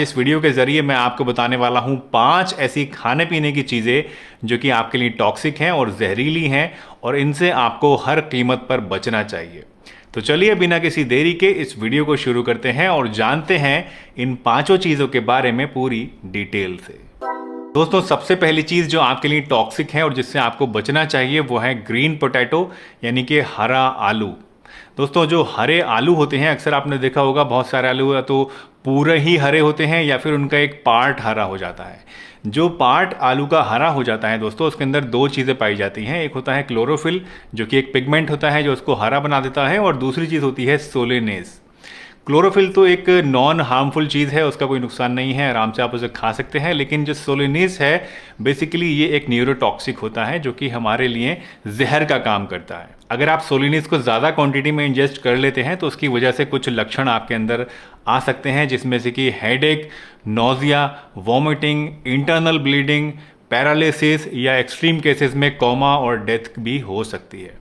इस वीडियो के जरिए मैं आपको बताने वाला हूं 5 ऐसी खाने पीने की चीज़ें जो कि आपके लिए टॉक्सिक हैं और जहरीली हैं और इनसे आपको हर कीमत पर बचना चाहिए। तो चलिए बिना किसी देरी के इस वीडियो को शुरू करते हैं और जानते हैं इन 5 चीज़ों के बारे में पूरी डिटेल से। दोस्तों, सबसे पहली चीज़ जो आपके लिए टॉक्सिक है और जिससे आपको बचना चाहिए वो है ग्रीन पोटैटो यानी कि हरा आलू। दोस्तों, जो हरे आलू होते हैं अक्सर आपने देखा होगा बहुत सारे आलू या तो पूरे ही हरे होते हैं या फिर उनका एक पार्ट हरा हो जाता है। जो पार्ट आलू का हरा हो जाता है दोस्तों, उसके अंदर 2 चीज़ें पाई जाती हैं। एक होता है क्लोरोफिल जो कि एक पिगमेंट होता है जो उसको हरा बना देता है, और दूसरी चीज़ होती है सोलेनेस। क्लोरोफिल तो एक नॉन हार्मफुल चीज़ है, उसका कोई नुकसान नहीं है, आराम से आप उसे खा सकते हैं। लेकिन जो सोलेनेस है बेसिकली ये एक न्यूरोटॉक्सिक होता है जो कि हमारे लिए जहर का काम करता है। अगर आप सोलेनेस को ज़्यादा क्वांटिटी में इंजेस्ट कर लेते हैं तो उसकी वजह से कुछ लक्षण आपके अंदर आ सकते हैं, जिसमें से कि headache, nausea, vomiting, internal bleeding, paralysis या एक्सट्रीम केसेस में कोमा और डेथ भी हो सकती है।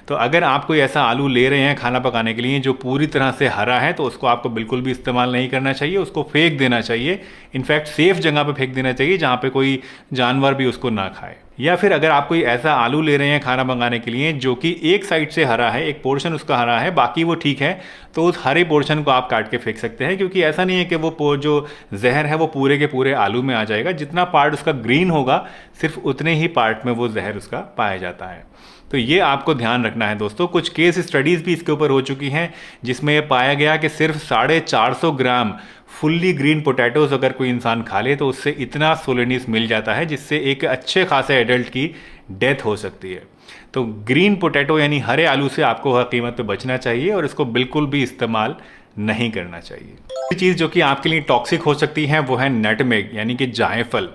तो अगर आप कोई ऐसा आलू ले रहे हैं खाना पकाने के लिए जो पूरी तरह से हरा है तो उसको आपको बिल्कुल भी इस्तेमाल नहीं करना चाहिए, उसको फेंक देना चाहिए। इनफैक्ट सेफ जगह पे फेंक देना चाहिए जहाँ पे कोई जानवर भी उसको ना खाए। या फिर अगर आप कोई ऐसा आलू ले रहे हैं खाना मंगाने के लिए जो कि एक साइड से हरा है, एक पोर्शन उसका हरा है, बाकी वो ठीक है, तो उस हरे पोर्शन को आप काट के फेंक सकते हैं, क्योंकि ऐसा नहीं है कि वो जो जहर है वो पूरे के पूरे आलू में आ जाएगा। जितना पार्ट उसका ग्रीन होगा सिर्फ उतने ही पार्ट में वो जहर उसका पाया जाता है। तो ये आपको ध्यान रखना है दोस्तों। कुछ केस स्टडीज़ भी इसके ऊपर हो चुकी हैं जिसमें यह पाया गया कि सिर्फ 450 ग्राम फुल्ली ग्रीन पोटैटोज अगर कोई इंसान खा ले तो उससे इतना सोलेनिस मिल जाता है जिससे एक अच्छे खासे एडल्ट की डेथ हो सकती है। तो ग्रीन पोटैटो यानी हरे आलू से आपको हर कीमत पे बचना चाहिए और इसको बिल्कुल भी इस्तेमाल नहीं करना चाहिए। दूसरी चीज़ जो कि आपके लिए टॉक्सिक हो सकती है वो है नटमेग यानी कि जायफल।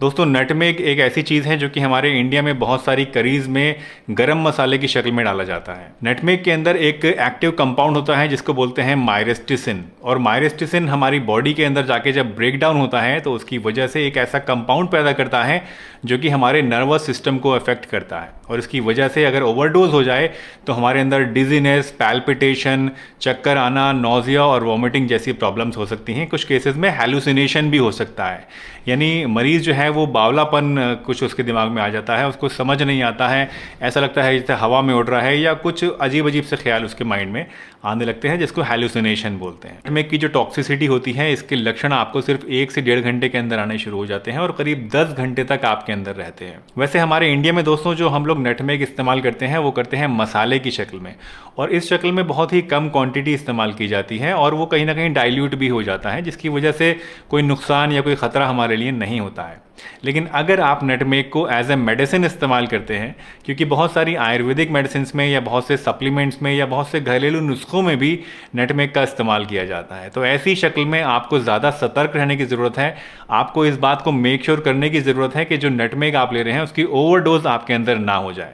दोस्तों, नटमेग एक ऐसी चीज़ है जो कि हमारे इंडिया में बहुत सारी करीज में गरम मसाले की शक्ल में डाला जाता है। नटमेग के अंदर एक एक्टिव कंपाउंड होता है जिसको बोलते हैं मायरेस्टिसिन, और मायरेस्टिसिन हमारी बॉडी के अंदर जाके जब ब्रेक डाउन होता है तो उसकी वजह से एक ऐसा कंपाउंड पैदा करता है जो कि हमारे नर्वस सिस्टम को अफेक्ट करता है, और इसकी वजह से अगर ओवरडोज हो जाए तो हमारे अंदर डिजीनेस, पैल्पिटेशन, चक्कर आना, नोजिया और वॉमिटिंग जैसी प्रॉब्लम्स हो सकती हैं। कुछ केसेस में हैलुसिनेशन भी हो सकता है, यानी मरीज़ जो है वो बावलापन कुछ उसके दिमाग में आ जाता है, उसको समझ नहीं आता है, ऐसा लगता है जैसे हवा में उड़ रहा है, या कुछ अजीब अजीब से ख्याल उसके माइंड में आने लगते हैं जिसको हैलुसिनेशन बोलते हैं। नटमेग की जो टॉक्सिसिटी होती है इसके लक्षण आपको सिर्फ 1 से 1.5 घंटे के अंदर आने शुरू हो जाते हैं और करीब 10 घंटे तक आपके अंदर रहते हैं। वैसे हमारे इंडिया में दोस्तों जो हम लोग नटमेग इस्तेमाल करते हैं वो करते हैं मसाले की शक्ल में, और इस शक्ल में बहुत ही कम क्वांटिटी इस्तेमाल की जाती है और वो कहीं ना कहीं डाइल्यूट भी हो जाता है, जिसकी वजह से कोई नुकसान या कोई ख़तरा हमारे लिए नहीं होता है। लेकिन अगर आप नटमेग को एज ए मेडिसिन इस्तेमाल करते हैं, क्योंकि बहुत सारी आयुर्वेदिक मेडिसिन में या बहुत से सप्लीमेंट्स में या बहुत से घरेलू नुस्खों में भी नटमेग का इस्तेमाल किया जाता है, तो ऐसी शक्ल में आपको ज़्यादा सतर्क रहने की ज़रूरत है। आपको इस बात को मेक श्योर करने की ज़रूरत है कि जो नटमेग आप ले रहे हैं उसकी ओवरडोज आपके अंदर ना हो जाए।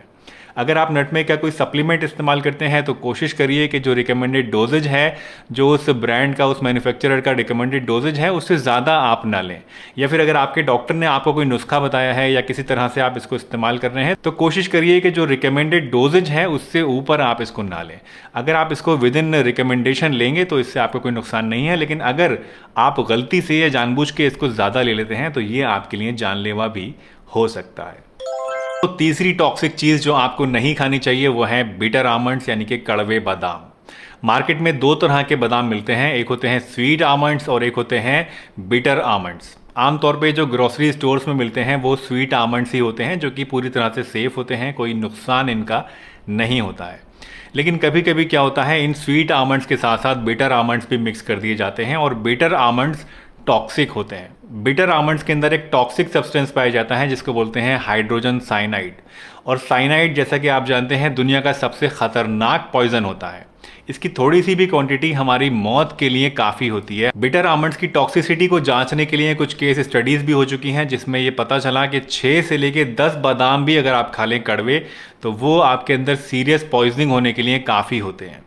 अगर आप नटमेग का कोई सप्लीमेंट इस्तेमाल करते हैं तो कोशिश करिए कि जो रिकमेंडेड डोजेज है, जो उस ब्रांड का, उस मैन्युफैक्चरर का रिकमेंडेड डोजेज है, उससे ज़्यादा आप ना लें। या फिर अगर आपके डॉक्टर ने आपको कोई नुस्खा बताया है या किसी तरह से आप इसको इस्तेमाल कर रहे हैं तो कोशिश करिए कि जो रिकमेंडेड डोजेज है उससे ऊपर आप इसको ना लें। अगर आप इसको विद इन रिकमेंडेशन लेंगे तो इससे आपको कोई नुकसान नहीं है, लेकिन अगर आप गलती से या जानबूझ के इसको ज़्यादा ले लेते हैं तो ये आपके लिए जानलेवा भी हो सकता है। तो तीसरी टॉक्सिक चीज़ जो आपको नहीं खानी चाहिए वो है बिटर आमंड्स यानी कि कड़वे बादाम। मार्केट में 2 तरह के बादाम मिलते हैं, एक होते हैं स्वीट आमंड्स और एक होते हैं बिटर आमंड्स। आमतौर पे जो ग्रोसरी स्टोर्स में मिलते हैं वो स्वीट आमंड्स ही होते हैं जो कि पूरी तरह से सेफ होते हैं, कोई नुकसान इनका नहीं होता है। लेकिन कभी कभी क्या होता है, इन स्वीट आमंड्स के साथ साथ बिटर आमंड्स भी मिक्स कर दिए जाते हैं और बिटर आमंड्स टॉक्सिक होते हैं। बिटर आमंड्स के अंदर एक टॉक्सिक सब्सटेंस पाया जाता है जिसको बोलते हैं हाइड्रोजन साइनाइड, और साइनाइड जैसा कि आप जानते हैं दुनिया का सबसे खतरनाक पॉइजन होता है। इसकी थोड़ी सी भी क्वांटिटी हमारी मौत के लिए काफ़ी होती है। बिटर आमंड्स की टॉक्सिसिटी को जांचने के लिए कुछ केस स्टडीज़ भी हो चुकी हैं जिसमें ये पता चला कि 6 से लेके 10 बादाम भी अगर आप खा लें कड़वे तो वो आपके अंदर सीरियस पॉइजनिंग होने के लिए काफ़ी होते हैं।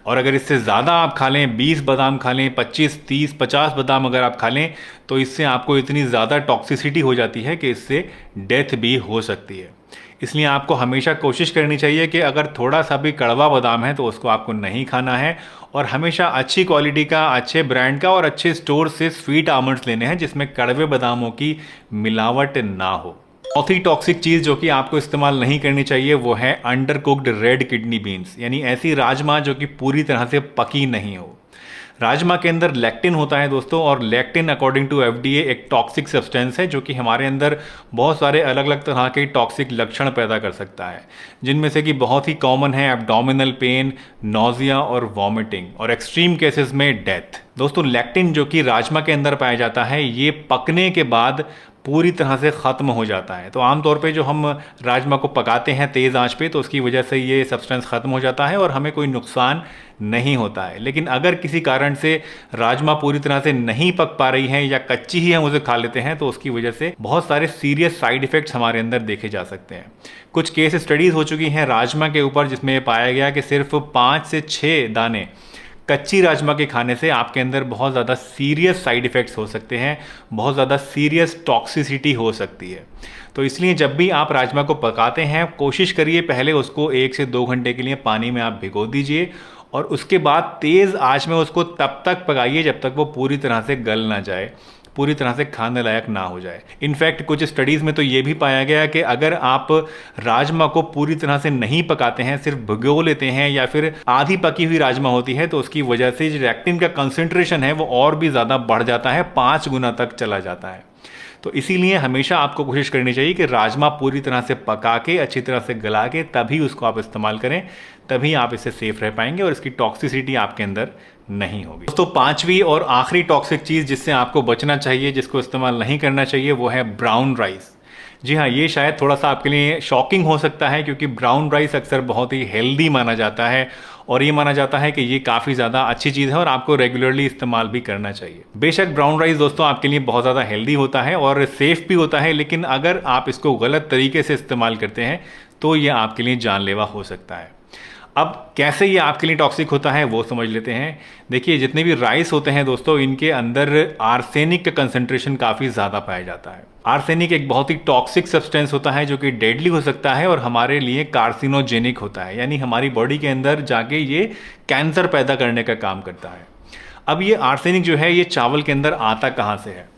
और अगर इससे ज़्यादा आप खा लें, 20 बादाम खा लें, 25, 30, 50 बादाम अगर आप खा लें तो इससे आपको इतनी ज़्यादा टॉक्सिसिटी हो जाती है कि इससे डेथ भी हो सकती है। इसलिए आपको हमेशा कोशिश करनी चाहिए कि अगर थोड़ा सा भी कड़वा बादाम है तो उसको आपको नहीं खाना है, और हमेशा अच्छी क्वालिटी का, अच्छे ब्रांड का और अच्छे स्टोर से स्वीट आलमंड्स लेने हैं जिसमें कड़वे बादामों की मिलावट ना हो। चौथी टॉक्सिक चीज़ जो कि आपको इस्तेमाल नहीं करनी चाहिए वो है under cooked red kidney beans, यानी ऐसी राजमा जो कि पूरी तरह से पकी नहीं हो। राजमा के अंदर लेक्टिन होता है दोस्तों, और लेक्टिन अकॉर्डिंग टू एफडीए एक टॉक्सिक सब्सटेंस है जो कि हमारे अंदर बहुत सारे अलग अलग तरह के टॉक्सिक लक्षण पैदा कर सकता है, जिनमें से कि बहुत ही कॉमन है एब्डोमिनल पेन, नोजिया और वॉमिटिंग, और एक्सट्रीम केसेस में डेथ। दोस्तों लेक्टिन जो कि राजमा के अंदर पाया जाता है ये पकने के बाद पूरी तरह से ख़त्म हो जाता है। तो आमतौर पे जो हम राजमा को पकाते हैं तेज़ आंच पे, तो उसकी वजह से ये सब्सटेंस ख़त्म हो जाता है और हमें कोई नुकसान नहीं होता है। लेकिन अगर किसी कारण से राजमा पूरी तरह से नहीं पक पा रही है या कच्ची ही हम उसे खा लेते हैं तो उसकी वजह से बहुत सारे सीरियस साइड इफ़ेक्ट्स हमारे अंदर देखे जा सकते हैं। कुछ केस स्टडीज़ हो चुकी हैं राजमा के ऊपर जिसमें पाया गया कि सिर्फ 5 से 6 दाने कच्ची राजमा के खाने से आपके अंदर बहुत ज़्यादा सीरियस साइड इफ़ेक्ट्स हो सकते हैं, बहुत ज़्यादा सीरियस टॉक्सिसिटी हो सकती है। तो इसलिए जब भी आप राजमा को पकाते हैं कोशिश करिए पहले उसको 1 से 2 घंटे के लिए पानी में आप भिगो दीजिए, और उसके बाद तेज़ आंच में उसको तब तक पकाइए जब तक वो पूरी तरह से गल ना जाए, पूरी तरह से खाने लायक ना हो जाए। इनफैक्ट कुछ स्टडीज़ में तो ये भी पाया गया कि अगर आप राजमा को पूरी तरह से नहीं पकाते हैं, सिर्फ भिगो लेते हैं या फिर आधी पकी हुई राजमा होती है, तो उसकी वजह से जो लेक्टिन का कंसंट्रेशन है वो और भी ज़्यादा बढ़ जाता है, 5 गुना तक चला जाता है। तो इसीलिए हमेशा आपको कोशिश करनी चाहिए कि राजमा पूरी तरह से पका के, अच्छी तरह से गला के तभी उसको आप इस्तेमाल करें, तभी आप इससे सेफ रह पाएंगे और इसकी टॉक्सिसिटी आपके अंदर नहीं होगी। दोस्तों 5वीं और आखिरी टॉक्सिक चीज़ जिससे आपको बचना चाहिए, जिसको इस्तेमाल नहीं करना चाहिए, वो है ब्राउन राइस। जी हाँ, ये शायद थोड़ा सा आपके लिए शॉकिंग हो सकता है क्योंकि ब्राउन राइस अक्सर बहुत ही हेल्दी माना जाता है और ये माना जाता है कि ये काफ़ी ज़्यादा अच्छी चीज़ है और आपको रेगुलरली इस्तेमाल भी करना चाहिए। बेशक ब्राउन राइस दोस्तों आपके लिए बहुत ज़्यादा हेल्दी होता है और सेफ़ भी होता है, लेकिन अगर आप इसको गलत तरीके से इस्तेमाल करते हैं तो ये आपके लिए जानलेवा हो सकता है। अब कैसे ये आपके लिए टॉक्सिक होता है वो समझ लेते हैं। देखिए जितने भी राइस होते हैं दोस्तों इनके अंदर आर्सेनिक का कंसंट्रेशन काफ़ी ज़्यादा पाया जाता है। आर्सेनिक एक बहुत ही टॉक्सिक सब्सटेंस होता है जो कि डेडली हो सकता है और हमारे लिए कार्सिनोजेनिक होता है, यानी हमारी बॉडी के अंदर जाके ये कैंसर पैदा करने का काम करता है। अब ये आर्सेनिक जो है ये चावल के अंदर आता कहाँ से है?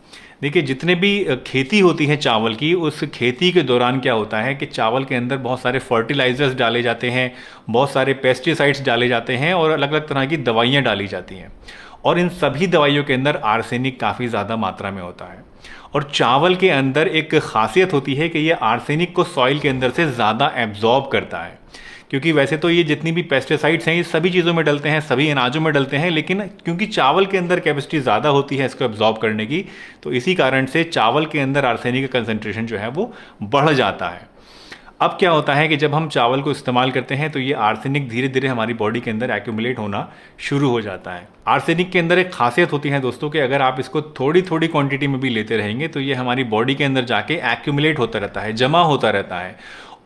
देखिए जितने भी खेती होती है चावल की, उस खेती के दौरान क्या होता है कि चावल के अंदर बहुत सारे फर्टिलाइजर्स डाले जाते हैं, बहुत सारे पेस्टिसाइड्स डाले जाते हैं और अलग अलग तरह की दवाइयाँ डाली जाती हैं, और इन सभी दवाइयों के अंदर आर्सेनिक काफ़ी ज़्यादा मात्रा में होता है। और चावल के अंदर एक खासियत होती है कि ये आर्सेनिक को सॉइल के अंदर से ज़्यादा एब्जॉर्ब करता है, क्योंकि वैसे तो ये जितनी भी पेस्टिसाइड्स हैं ये सभी चीज़ों में डलते हैं, सभी अनाजों में डलते हैं, लेकिन क्योंकि चावल के अंदर कैपेसिटी ज़्यादा होती है इसको एब्जॉर्ब करने की, तो इसी कारण से चावल के अंदर आर्सेनिक का कंसंट्रेशन जो है वो बढ़ जाता है। अब क्या होता है कि जब हम चावल को इस्तेमाल करते हैं तो ये आर्सेनिक धीरे धीरे हमारी बॉडी के अंदर एक्यूमुलेट होना शुरू हो जाता है। आर्सेनिक के अंदर एक खासियत होती है दोस्तों कि अगर आप इसको थोड़ी थोड़ी क्वांटिटी में भी लेते रहेंगे तो ये हमारी बॉडी के अंदर जाके एक्यूमुलेट होता रहता है, जमा होता रहता है,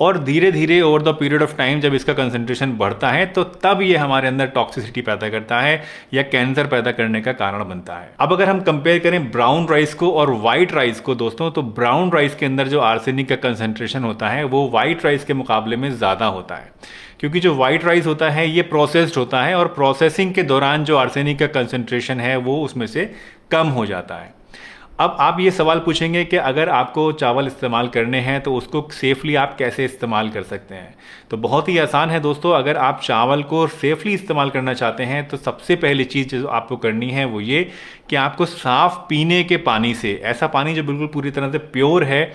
और धीरे धीरे over the period of time जब इसका कंसंट्रेशन बढ़ता है तो तब ये हमारे अंदर टॉक्सिसिटी पैदा करता है या कैंसर पैदा करने का कारण बनता है। अब अगर हम कंपेयर करें ब्राउन राइस को और वाइट राइस को दोस्तों, तो ब्राउन राइस के अंदर जो आर्सेनिक का कंसंट्रेशन होता है वो वाइट राइस के मुकाबले में ज़्यादा होता है, क्योंकि जो वाइट राइस होता है ये प्रोसेस्ड होता है और प्रोसेसिंग के दौरान जो आर्सेनिक का कंसंट्रेशन है वो उसमें से कम हो जाता है। अब आप ये सवाल पूछेंगे कि अगर आपको चावल इस्तेमाल करने हैं तो उसको सेफ़ली आप कैसे इस्तेमाल कर सकते हैं? तो बहुत ही आसान है दोस्तों, अगर आप चावल को सेफ़ली इस्तेमाल करना चाहते हैं तो सबसे पहली चीज़ जो आपको करनी है वो ये कि आपको साफ़ पीने के पानी से, ऐसा पानी जो बिल्कुल पूरी तरह से प्योर है,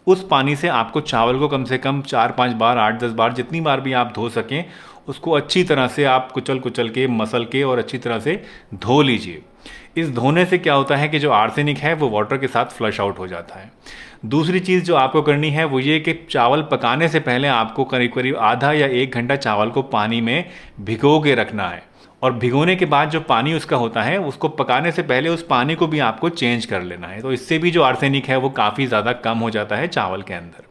उस पानी से आपको चावल को कम से कम 4-5 बार, 8-10 बार, जितनी बार भी आप धो सकें उसको अच्छी तरह से आप कुचल कुचल के, मसल के और अच्छी तरह से धो लीजिए। इस धोने से क्या होता है कि जो आर्सेनिक है वो वाटर के साथ फ्लश आउट हो जाता है। दूसरी चीज़ जो आपको करनी है वो ये कि चावल पकाने से पहले आपको करीब करीब आधा या 1 घंटा चावल को पानी में भिगो के रखना है, और भिगोने के बाद जो पानी उसका होता है उसको पकाने से पहले उस पानी को भी आपको चेंज कर लेना है। तो इससे भी जो आर्सेनिक है वो काफ़ी ज़्यादा कम हो जाता है चावल के अंदर।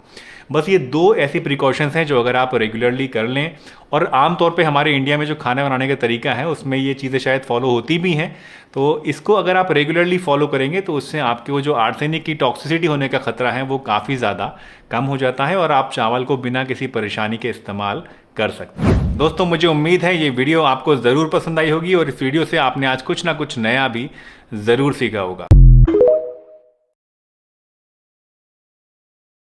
बस ये 2 ऐसी प्रिकॉशंस हैं जो अगर आप रेगुलरली कर लें, और आमतौर पे हमारे इंडिया में जो खाने बनाने का तरीका है उसमें ये चीज़ें शायद फॉलो होती भी हैं, तो इसको अगर आप रेगुलरली फॉलो करेंगे तो उससे आपके वो जो आर्सेनिक की टॉक्सिसिटी होने का खतरा है वो काफ़ी ज़्यादा कम हो जाता है और आप चावल को बिना किसी परेशानी के इस्तेमाल कर सकते हैं। दोस्तों, मुझे उम्मीद है ये वीडियो आपको ज़रूर पसंद आई होगी और इस वीडियो से आपने आज कुछ ना कुछ नया भी ज़रूर सीखा होगा।